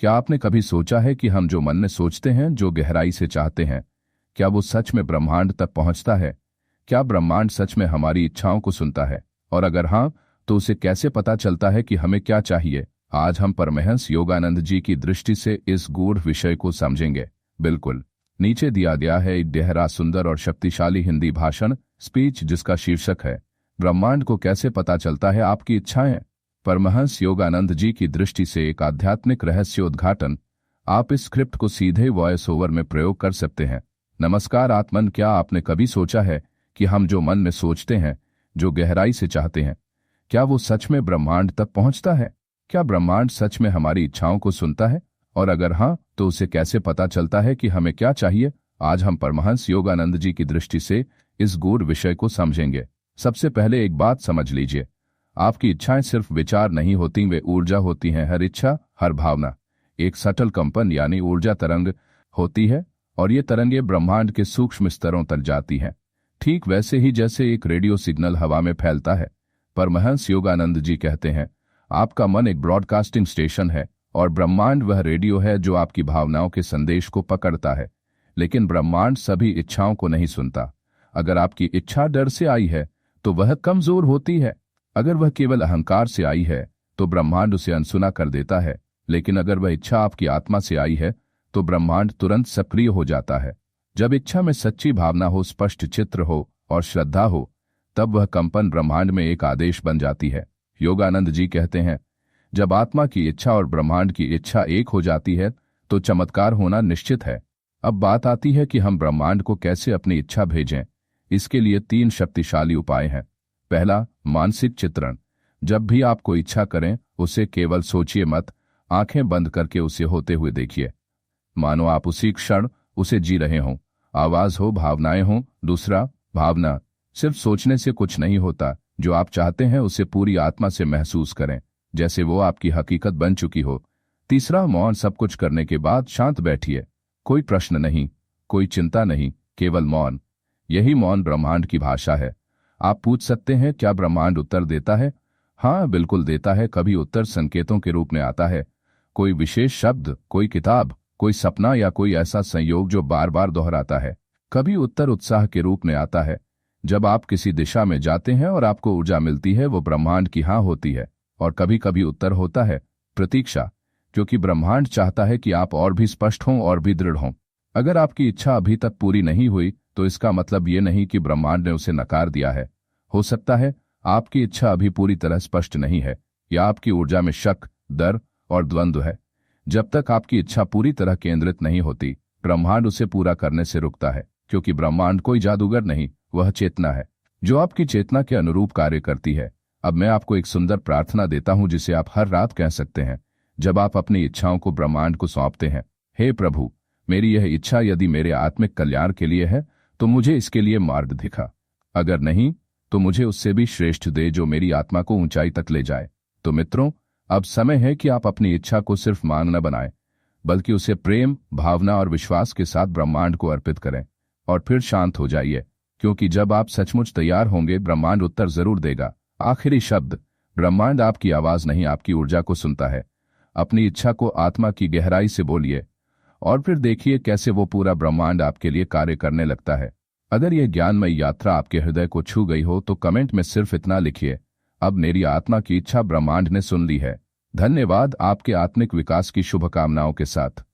क्या आपने कभी सोचा है कि हम जो मन में सोचते हैं, जो गहराई से चाहते हैं, क्या वो सच में ब्रह्मांड तक पहुंचता है? क्या ब्रह्मांड सच में हमारी इच्छाओं को सुनता है? और अगर हाँ, तो उसे कैसे पता चलता है कि हमें क्या चाहिए? आज हम परमहंस योगानंद जी की दृष्टि से इस गूढ़ विषय को समझेंगे। बिल्कुल नीचे दिया गया है एक गहरा, सुंदर और शक्तिशाली हिंदी भाषण स्पीच, जिसका शीर्षक है ब्रह्मांड को कैसे पता चलता है आपकी इच्छाएं। परमहंस योगानंद जी की दृष्टि से एक आध्यात्मिक रहस्योद्घाटन। आप इस स्क्रिप्ट को सीधे वॉइस ओवर में प्रयोग कर सकते हैं। नमस्कार आत्मन, क्या आपने कभी सोचा है कि हम जो मन में सोचते हैं, जो गहराई से चाहते हैं, क्या वो सच में ब्रह्मांड तक पहुंचता है? क्या ब्रह्मांड सच में हमारी इच्छाओं को सुनता है? और अगर हाँ, तो उसे कैसे पता चलता है कि हमें क्या चाहिए? आज हम परमहंस योगानंद जी की दृष्टि से इस गूढ़ विषय को समझेंगे। सबसे पहले एक बात समझ लीजिए, आपकी इच्छाएं सिर्फ विचार नहीं होती, वे ऊर्जा होती हैं। हर इच्छा, हर भावना एक सटल कंपन यानी ऊर्जा तरंग होती है, और ये तरंगे ब्रह्मांड के सूक्ष्म स्तरों तक जाती हैं, ठीक वैसे ही जैसे एक रेडियो सिग्नल हवा में फैलता है। परमहंस योगानंद जी कहते हैं, आपका मन एक ब्रॉडकास्टिंग स्टेशन है और ब्रह्मांड वह रेडियो है जो आपकी भावनाओं के संदेश को पकड़ता है। लेकिन ब्रह्मांड सभी इच्छाओं को नहीं सुनता। अगर आपकी इच्छा डर से आई है तो वह कमजोर होती है। अगर वह केवल अहंकार से आई है तो ब्रह्मांड उसे अनसुना कर देता है। लेकिन अगर वह इच्छा आपकी आत्मा से आई है तो ब्रह्मांड तुरंत सक्रिय हो जाता है। जब इच्छा में सच्ची भावना हो, स्पष्ट चित्र हो और श्रद्धा हो, तब वह कंपन ब्रह्मांड में एक आदेश बन जाती है। योगानंद जी कहते हैं, जब आत्मा की इच्छा और ब्रह्मांड की इच्छा एक हो जाती है तो चमत्कार होना निश्चित है। अब बात आती है कि हम ब्रह्मांड को कैसे अपनी इच्छा भेजें। इसके लिए 3 शक्तिशाली उपाय हैं। पहला, मानसिक चित्रण। जब भी आप कोई इच्छा करें, उसे केवल सोचिए मत, आंखें बंद करके उसे होते हुए देखिए, मानो आप उसी क्षण उसे जी रहे हों। आवाज हो, भावनाएं हों। दूसरा, भावना। सिर्फ सोचने से कुछ नहीं होता, जो आप चाहते हैं उसे पूरी आत्मा से महसूस करें, जैसे वो आपकी हकीकत बन चुकी हो। तीसरा, मौन। सब कुछ करने के बाद शांत बैठिए, कोई प्रश्न नहीं, कोई चिंता नहीं, केवल मौन। यही मौन ब्रह्मांड की भाषा है। आप पूछ सकते हैं, क्या ब्रह्मांड उत्तर देता है? हाँ, बिल्कुल देता है। कभी उत्तर संकेतों के रूप में आता है, कोई विशेष शब्द, कोई किताब, कोई सपना या कोई ऐसा संयोग जो बार बार दोहराता है। कभी उत्तर उत्साह के रूप में आता है। जब आप किसी दिशा में जाते हैं और आपको ऊर्जा मिलती है, वो ब्रह्मांड की हाँ होती है। और कभी कभी उत्तर होता है प्रतीक्षा, क्योंकि ब्रह्मांड चाहता है कि आप और भी स्पष्ट हों और भी दृढ़ हों। अगर आपकी इच्छा अभी तक पूरी नहीं हुई तो इसका मतलब ये नहीं कि ब्रह्मांड ने उसे नकार दिया है। हो सकता है आपकी इच्छा अभी पूरी तरह स्पष्ट नहीं है, या आपकी ऊर्जा में शक, डर और द्वंद्व है। जब तक आपकी इच्छा पूरी तरह केंद्रित नहीं होती, ब्रह्मांड उसे पूरा करने से रुकता है, क्योंकि ब्रह्मांड कोई जादूगर नहीं, वह चेतना है जो आपकी चेतना के अनुरूप कार्य करती है। अब मैं आपको एक सुंदर प्रार्थना देता हूं, जिसे आप हर रात कह सकते हैं जब आप अपनी इच्छाओं को ब्रह्मांड को सौंपते हैं। हे प्रभु, मेरी यह इच्छा यदि मेरे आत्मिक कल्याण के लिए है तो मुझे इसके लिए मार्ग दिखा। अगर नहीं तो मुझे उससे भी श्रेष्ठ दे, जो मेरी आत्मा को ऊंचाई तक ले जाए। तो मित्रों, अब समय है कि आप अपनी इच्छा को सिर्फ मांग न बनाएं, बल्कि उसे प्रेम, भावना और विश्वास के साथ ब्रह्मांड को अर्पित करें। और फिर शांत हो जाइए, क्योंकि जब आप सचमुच तैयार होंगे, ब्रह्मांड उत्तर जरूर देगा। आखिरी शब्द, ब्रह्मांड आपकी आवाज नहीं, आपकी ऊर्जा को सुनता है। अपनी इच्छा को आत्मा की गहराई से बोलिए और फिर देखिए कैसे वो पूरा ब्रह्मांड आपके लिए कार्य करने लगता है। अगर यह ज्ञानमय यात्रा आपके हृदय को छू गई हो तो कमेंट में सिर्फ इतना लिखिए, अब मेरी आत्मा की इच्छा ब्रह्मांड ने सुन ली है। धन्यवाद। आपके आत्मिक विकास की शुभकामनाओं के साथ।